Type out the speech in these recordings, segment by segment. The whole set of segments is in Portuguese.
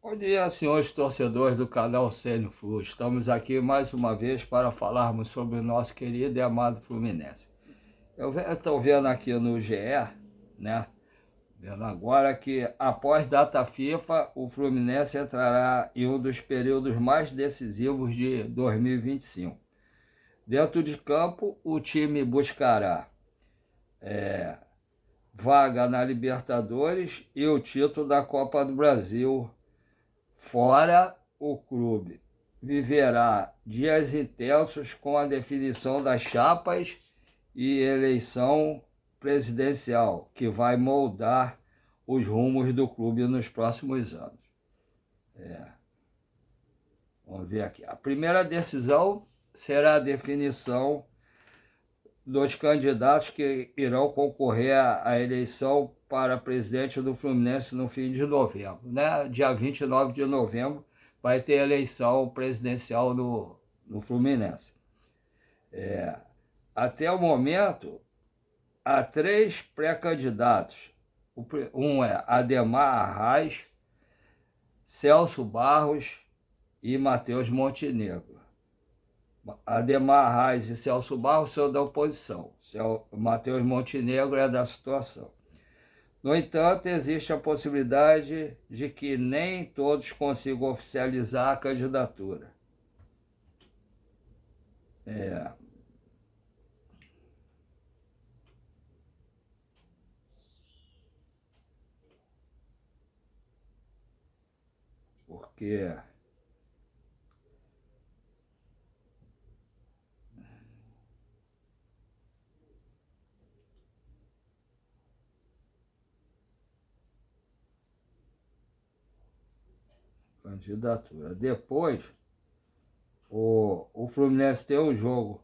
Bom dia, senhores torcedores do canal Célio Flu. Estamos aqui mais uma vez para falarmos sobre o nosso querido e amado Fluminense. Eu estou vendo aqui no GE, né? Vendo agora que após data FIFA, o Fluminense entrará em um dos períodos mais decisivos de 2025. Dentro de campo, o time buscará vaga na Libertadores e o título da Copa do Brasil. Fora, o clube viverá dias intensos com a definição das chapas e eleição presidencial, que vai moldar os rumos do clube nos próximos anos. Vamos ver aqui. A primeira decisão será a definição dos candidatos que irão concorrer à eleição para presidente do Fluminense no fim de novembro, né? Dia 29 de novembro vai ter eleição presidencial no Fluminense. Até o momento, há 3 pré-candidatos. Um é Ademar Arraes, Celso Barros e Matheus Montenegro. Ademar Arraes e Celso Barros são da oposição. Matheus Montenegro é da situação. No entanto, existe a possibilidade de que nem todos consigam oficializar a candidatura. Porque candidatura. Depois, o Fluminense tem o jogo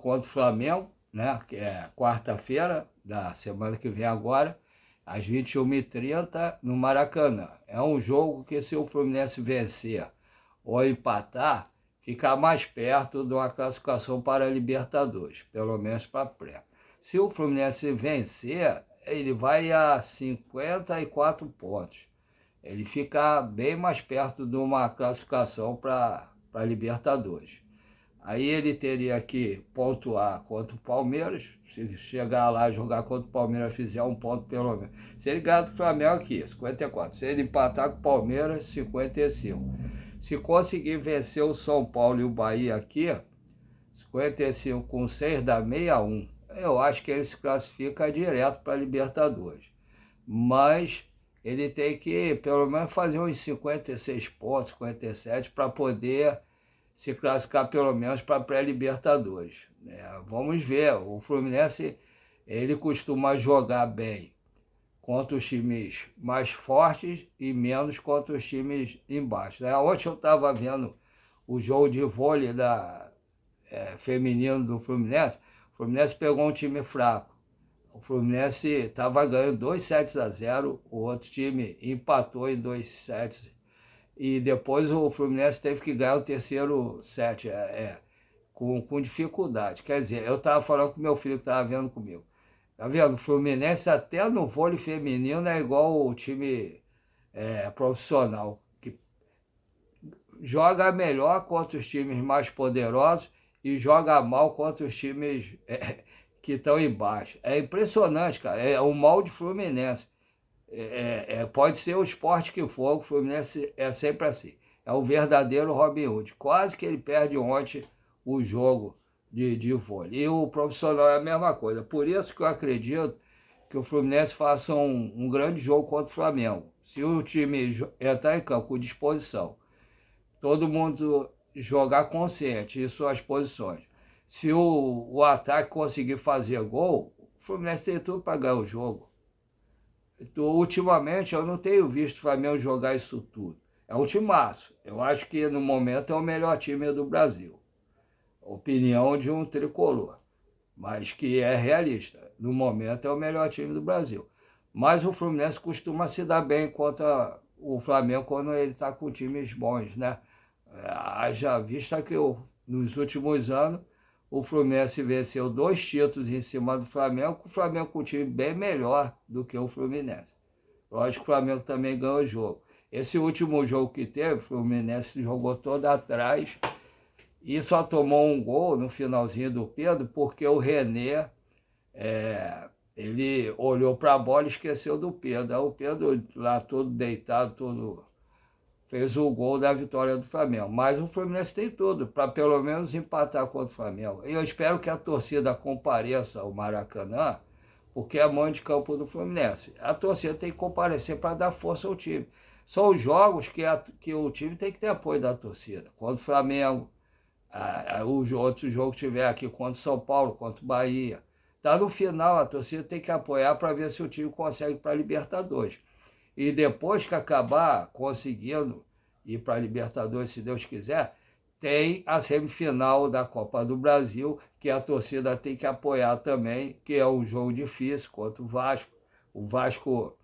contra o Flamengo, né? Que é quarta-feira da semana que vem agora, às 21h30 no Maracanã. É um jogo que, se o Fluminense vencer ou empatar, fica mais perto de uma classificação para a Libertadores, pelo menos para a pré. Se o Fluminense vencer, ele vai a 54 pontos. Ele fica bem mais perto de uma classificação para a Libertadores. Aí ele teria que pontuar contra o Palmeiras, se chegar lá e jogar contra o Palmeiras, fizer um ponto pelo menos. Se ele ganhar do Flamengo aqui, 54. Se ele empatar com o Palmeiras, 55. Se conseguir vencer o São Paulo e o Bahia aqui, 55 com 6 dá 61. Eu acho que ele se classifica direto para a Libertadores. Mas ele tem que pelo menos fazer uns 56 pontos, 57, para poder se classificar pelo menos para a pré-Libertadores. Vamos ver, o Fluminense ele costuma jogar bem contra os times mais fortes e menos contra os times embaixo. Ontem eu estava vendo o jogo de vôlei feminino do Fluminense. O Fluminense pegou um time fraco. O Fluminense estava ganhando 2-0, o outro time empatou em 2-7. E depois o Fluminense teve que ganhar o terceiro set, com dificuldade. Quer dizer, eu estava falando com meu filho que estava vendo comigo. Tá vendo? O Fluminense até no vôlei feminino é igual o time profissional, que joga melhor contra os times mais poderosos e joga mal contra os times que estão embaixo. É impressionante, cara. É o mal de Fluminense. Pode ser o esporte que for, o Fluminense é sempre assim. É o verdadeiro Robin Hood. Quase que ele perde ontem o jogo de vôlei. E o profissional é a mesma coisa. Por isso que eu acredito que o Fluminense faça um grande jogo contra o Flamengo. Se o time entrar em campo com disposição, todo mundo jogar consciente em suas posições. Se o ataque conseguir fazer gol, o Fluminense tem tudo para ganhar o jogo. Ultimamente eu não tenho visto o Flamengo jogar isso tudo. É um timaço. Eu acho que no momento é o melhor time do Brasil. Opinião de um tricolor, mas que é realista. No momento é o melhor time do Brasil. Mas o Fluminense costuma se dar bem contra o Flamengo quando ele está com times bons, né? Haja vista que nos últimos anos o Fluminense venceu 2 títulos em cima do Flamengo, o Flamengo com um time bem melhor do que o Fluminense. Lógico que o Flamengo também ganhou o jogo. Esse último jogo que teve, o Fluminense jogou todo atrás e só tomou um gol no finalzinho do Pedro, porque o René, ele olhou para a bola e esqueceu do Pedro. Aí o Pedro lá todo deitado, todo fez o gol da vitória do Flamengo. Mas o Fluminense tem tudo para pelo menos empatar contra o Flamengo. E eu espero que a torcida compareça ao Maracanã, porque é mãe de campo do Fluminense. A torcida tem que comparecer para dar força ao time. São os jogos que o time tem que ter apoio da torcida. Contra o Flamengo, os outros jogos que tiver aqui contra o São Paulo, contra o Bahia. Tá no final, a torcida tem que apoiar para ver se o time consegue ir para a Libertadores. E depois que acabar conseguindo ir para a Libertadores, se Deus quiser, tem a semifinal da Copa do Brasil, que a torcida tem que apoiar também, que é um jogo difícil contra o Vasco. O Vasco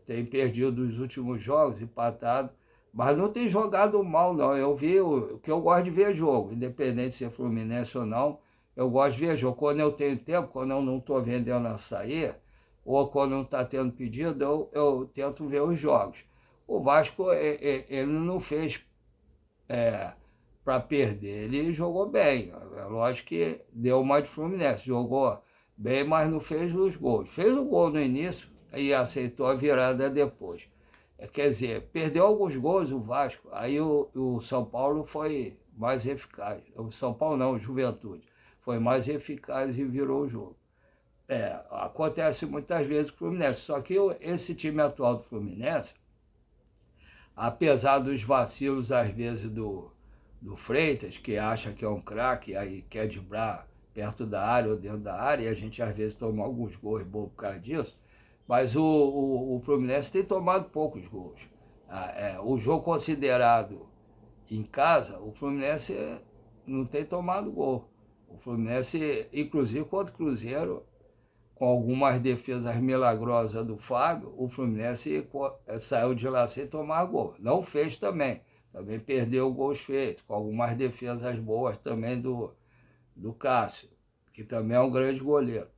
tem perdido os últimos jogos, empatado, mas não tem jogado mal, não. Eu vi o que eu gosto de ver jogo, independente se é Fluminense ou não, eu gosto de ver jogo. Quando eu tenho tempo, quando eu não estou vendendo açaí, ou quando não está tendo pedido, eu tento ver os jogos. O Vasco, ele não fez para perder, ele jogou bem. É lógico que deu uma de Fluminense, jogou bem, mas não fez os gols. Fez o gol no início e aceitou a virada depois. Quer dizer, perdeu alguns gols o Vasco, aí o São Paulo foi mais eficaz. O São Paulo não, o Juventude. Foi mais eficaz e virou o jogo. Acontece muitas vezes com o Fluminense, só que esse time atual do Fluminense, apesar dos vacilos às vezes do Freitas, que acha que é um craque, aí quer driblar perto da área ou dentro da área, e a gente às vezes toma alguns gols bons por causa disso, mas o Fluminense tem tomado poucos gols. O jogo considerado em casa, o Fluminense não tem tomado gol. O Fluminense, inclusive contra o Cruzeiro, com algumas defesas milagrosas do Fábio, o Fluminense saiu de lá sem tomar gol. Não fez também perdeu gols feitos, com algumas defesas boas também do Cássio, que também é um grande goleiro.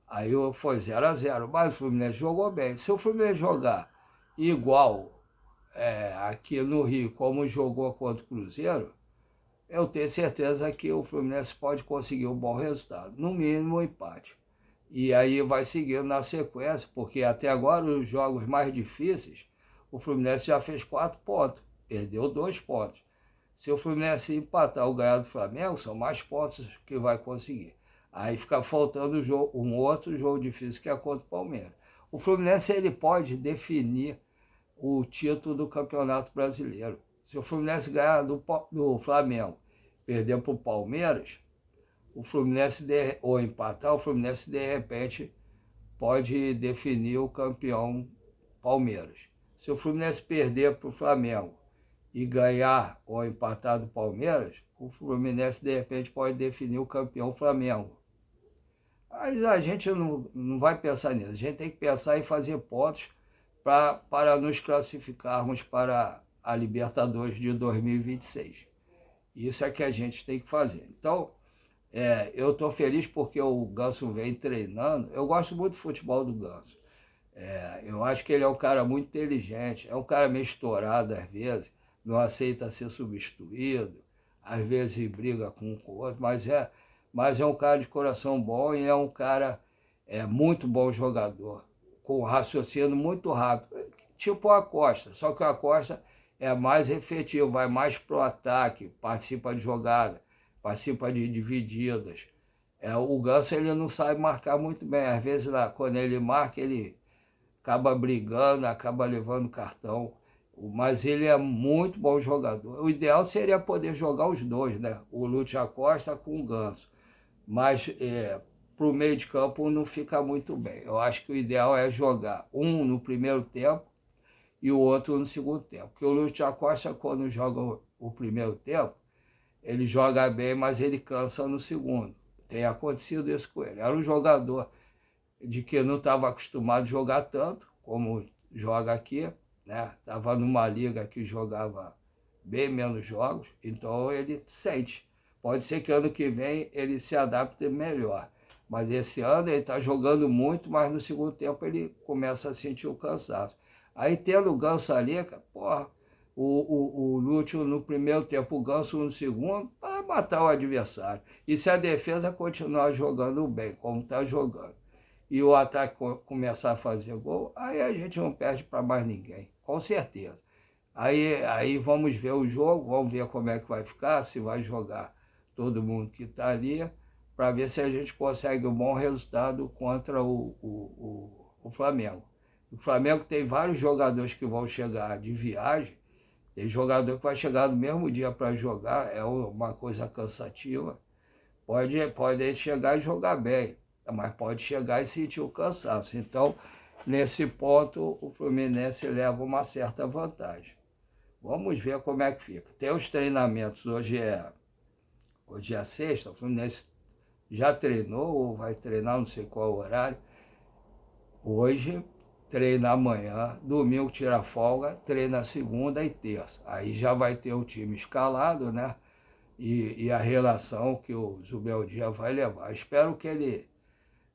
Aí foi 0-0, mas o Fluminense jogou bem. Se o Fluminense jogar igual aqui no Rio, como jogou contra o Cruzeiro, eu tenho certeza que o Fluminense pode conseguir um bom resultado, no mínimo um empate. E aí vai seguindo na sequência, porque até agora os jogos mais difíceis, o Fluminense já fez 4 pontos, perdeu 2 pontos. Se o Fluminense empatar ou ganhar do Flamengo, são mais pontos que vai conseguir. Aí fica faltando um outro jogo difícil, que é contra o Palmeiras. O Fluminense ele pode definir o título do Campeonato Brasileiro. Se o Fluminense ganhar do Flamengo, perder para o Palmeiras, o Fluminense, ou empatar, o Fluminense de repente pode definir o campeão Palmeiras. Se o Fluminense perder para o Flamengo e ganhar ou empatar do Palmeiras, o Fluminense de repente pode definir o campeão Flamengo. Mas a gente não vai pensar nisso, a gente tem que pensar em fazer pontos para nos classificarmos para a Libertadores de 2026. Isso é que a gente tem que fazer. Então, eu estou feliz porque o Ganso vem treinando. Eu gosto muito do futebol do Ganso. Eu acho que ele é um cara muito inteligente, é um cara meio estourado às vezes, não aceita ser substituído, às vezes briga com um com o outro, mas é um cara de coração bom e é um cara muito bom jogador, com raciocínio muito rápido, tipo o Acosta, só que o Acosta é mais efetivo, vai mais pro ataque, participa de jogada, participa de divididas. O Ganso ele não sabe marcar muito bem, às vezes lá, quando ele marca, ele acaba brigando, acaba levando cartão, mas ele é muito bom jogador. O ideal seria poder jogar os dois, né? O Lúcio Acosta com o Ganso, mas para o meio de campo não fica muito bem. Eu acho que o ideal é jogar um no primeiro tempo e o outro no segundo tempo. Porque o Lúcio Acosta, quando joga o primeiro tempo, ele joga bem, mas ele cansa no segundo. Tem acontecido isso com ele. Era um jogador de que não estava acostumado a jogar tanto, como joga aqui, né? Estava numa liga que jogava bem menos jogos, então ele sente. Pode ser que ano que vem ele se adapte melhor, mas esse ano ele está jogando muito, mas no segundo tempo ele começa a sentir o cansaço. Aí tendo o Ganso ali, cara, porra, o Lúcio no primeiro tempo, o Ganso no segundo, vai matar o adversário. E se a defesa continuar jogando bem, como está jogando, e o ataque começar a fazer gol, aí a gente não perde para mais ninguém, com certeza. Aí vamos ver o jogo, vamos ver como é que vai ficar, se vai jogar todo mundo que está ali, para ver se a gente consegue um bom resultado contra o Flamengo. O Flamengo tem vários jogadores que vão chegar de viagem, tem jogador que vai chegar no mesmo dia para jogar, é uma coisa cansativa. Pode chegar e jogar bem, mas pode chegar e sentir o cansaço. Então, nesse ponto, o Fluminense leva uma certa vantagem. Vamos ver como é que fica. Tem os treinamentos, hoje é sexta, o Fluminense já treinou ou vai treinar, não sei qual horário. Hoje treina amanhã, domingo tira folga, treina segunda e terça. Aí já vai ter o time escalado, né? E a relação que o Zubeldia vai levar. Espero que ele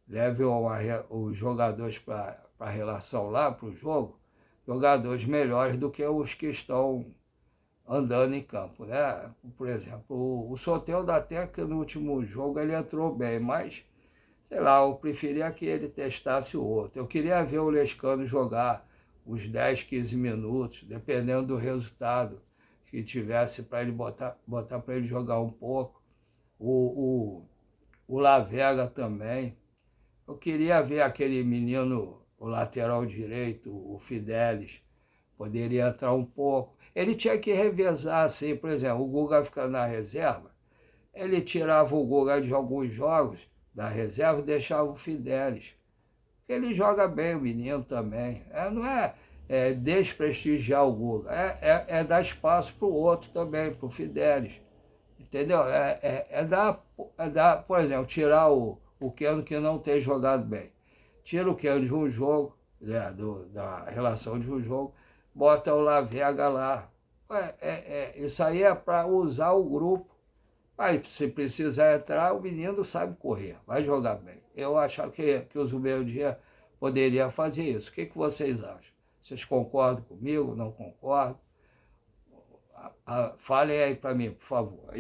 leve os jogadores para a relação lá, para o jogo, jogadores melhores do que os que estão andando em campo, né? Por exemplo, o Soteldo até que no último jogo ele entrou bem, mas, sei lá, eu preferia que ele testasse o outro. Eu queria ver o Lescano jogar uns 10, 15 minutos, dependendo do resultado que tivesse para ele botar para ele jogar um pouco. O Lavega também. Eu queria ver aquele menino, o lateral direito, o Fidelis, poderia entrar um pouco. Ele tinha que revezar, assim, por exemplo, o Guga ficando na reserva, ele tirava o Guga de alguns jogos da reserva e deixava o Fidelis. Ele joga bem, o menino também. Não é desprestigiar o Guga, é dar espaço para o outro também, para o Fidelis. Entendeu? Dar, por exemplo, tirar o Keno que não tem jogado bem. Tira o Keno de um jogo, né, da relação de um jogo, bota o Lavega lá. Isso aí é para usar o grupo. Aí, se precisar entrar, o menino sabe correr, vai jogar bem. Eu acho que o Zubeldia poderia fazer isso. O que vocês acham? Vocês concordam comigo? Não concordam? Falem aí para mim, por favor.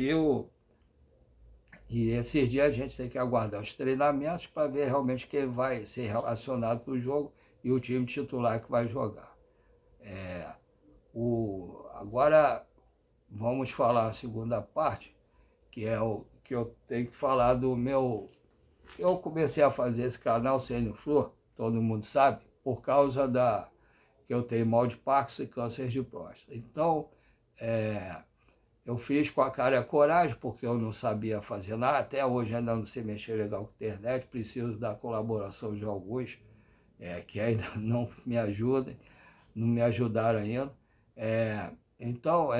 E esses dias a gente tem que aguardar os treinamentos para ver realmente quem vai ser relacionado para o jogo e o time titular que vai jogar. Agora vamos falar a segunda parte, que é o que eu tenho que falar do meu. Eu comecei a fazer esse canal Sênior Flor, todo mundo sabe, por causa que eu tenho mal de Parkinson e câncer de próstata. Então, eu fiz com a cara e a coragem, porque eu não sabia fazer nada, até hoje ainda não sei mexer legal com a internet, preciso da colaboração de alguns que ainda não me ajudem, não me ajudaram ainda. Então,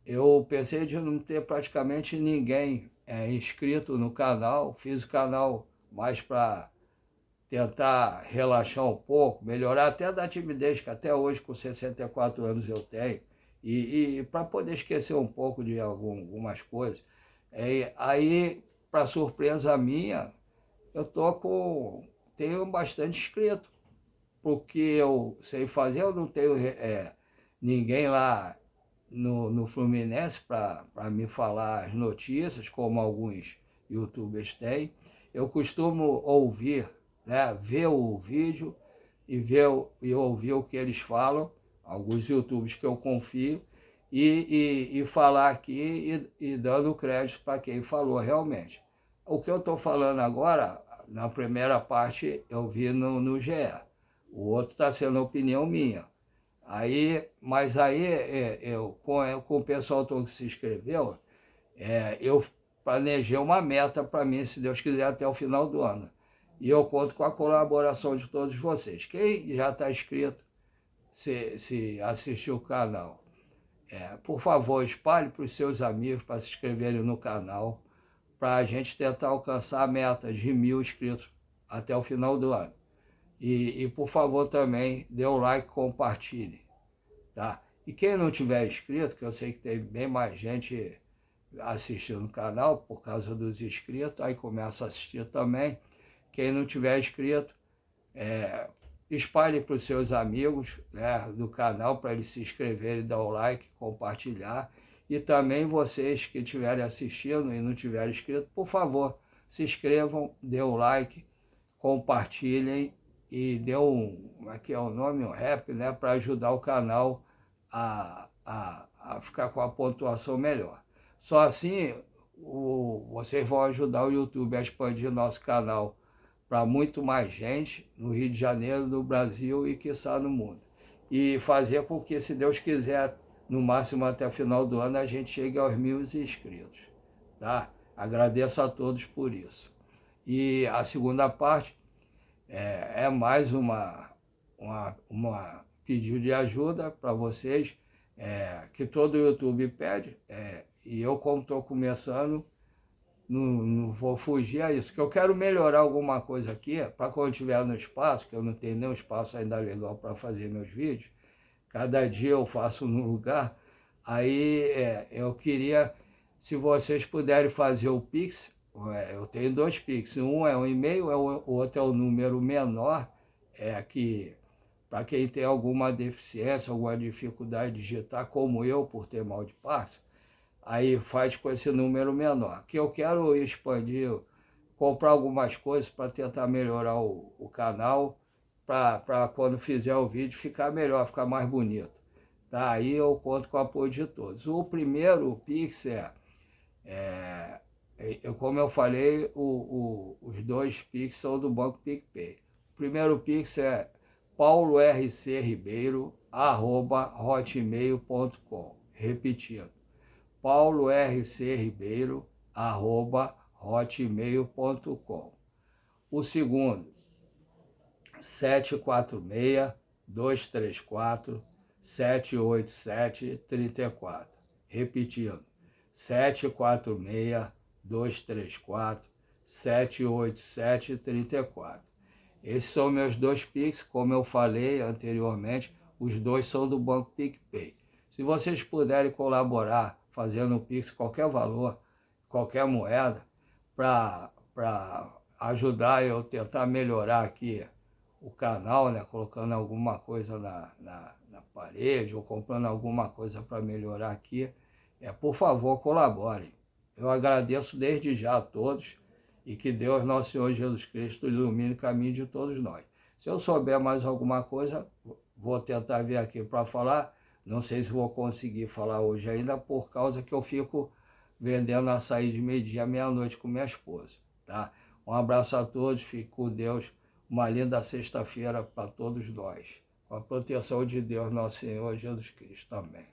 eu pensei de não ter praticamente ninguém inscrito no canal, fiz o canal mais para tentar relaxar um pouco, melhorar até da timidez, que até hoje com 64 anos eu tenho, e para poder esquecer um pouco de algumas coisas. Aí, para surpresa minha, eu tenho bastante inscrito, porque eu sei fazer, eu não tenho ninguém lá no Fluminense para me falar as notícias, como alguns youtubers têm. Eu costumo ouvir, né, ver o vídeo e ouvir o que eles falam, alguns youtubers que eu confio, e falar aqui e dando crédito para quem falou realmente. O que eu estou falando agora, na primeira parte, eu vi no GE. O outro está sendo opinião minha. Mas aí, com o pessoal todo que se inscreveu, eu planejei uma meta para mim, se Deus quiser, até o final do ano. E eu conto com a colaboração de todos vocês. Quem já está inscrito, se assistiu o canal, por favor, espalhe para os seus amigos para se inscreverem no canal, para a gente tentar alcançar a meta de 1.000 inscritos até o final do ano. E por favor, também, dê o like e compartilhe, tá? E quem não tiver inscrito, que eu sei que tem bem mais gente assistindo o canal por causa dos inscritos, aí começa a assistir também. Quem não tiver inscrito, espalhe para os seus amigos, né, do canal, para eles se inscreverem, dar o like, compartilhar. E também vocês que estiverem assistindo e não tiverem inscrito, por favor, se inscrevam, dê o like, compartilhem e dê como é que é o nome, um rap, né, para ajudar o canal a ficar com a pontuação melhor. Só assim vocês vão ajudar o YouTube a expandir nosso canal para muito mais gente no Rio de Janeiro, no Brasil e quiçá no mundo. E fazer com que, se Deus quiser, no máximo até o final do ano, a gente chegue aos 1.000 inscritos. Tá? Agradeço a todos por isso. E a segunda parte é mais uma pedido de ajuda para vocês, que todo YouTube pede, e eu, como estou começando, não vou fugir a isso, que eu quero melhorar alguma coisa aqui, para quando eu estiver no espaço, que eu não tenho nenhum espaço ainda legal para fazer meus vídeos, cada dia eu faço num lugar, aí eu queria, se vocês puderem fazer o Pix, eu tenho 2 Pix, um é um e-mail, o outro é o número menor, que para quem tem alguma deficiência, alguma dificuldade de digitar, como eu, por ter mal de passo, aí faz com esse número menor. Que eu quero expandir, comprar algumas coisas para tentar melhorar o canal, para quando fizer o vídeo ficar melhor, ficar mais bonito. Tá? Aí eu conto com o apoio de todos. O primeiro, o Pix, como eu falei, os 2 Pix são do Banco PicPay. O primeiro Pix é paulorcribeiro@hotmail.com. Repetindo, paulorcribeiro@hotmail.com. O segundo, 746-234-787-34. Repetindo, 746-234-787-34. Esses são meus 2 Pix, como eu falei anteriormente, os 2 são do Banco PicPay. Se vocês puderem colaborar fazendo um Pix, qualquer valor, qualquer moeda, para ajudar eu tentar melhorar aqui o canal, né, colocando alguma coisa na parede ou comprando alguma coisa para melhorar aqui, por favor, colaborem. Eu agradeço desde já a todos e que Deus, nosso Senhor Jesus Cristo, ilumine o caminho de todos nós. Se eu souber mais alguma coisa, vou tentar vir aqui para falar. Não sei se vou conseguir falar hoje ainda, por causa que eu fico vendendo açaí de meio-dia à meia-noite com minha esposa. Tá? Um abraço a todos, fique com Deus. Uma linda sexta-feira para todos nós. Com a proteção de Deus, nosso Senhor Jesus Cristo. Amém.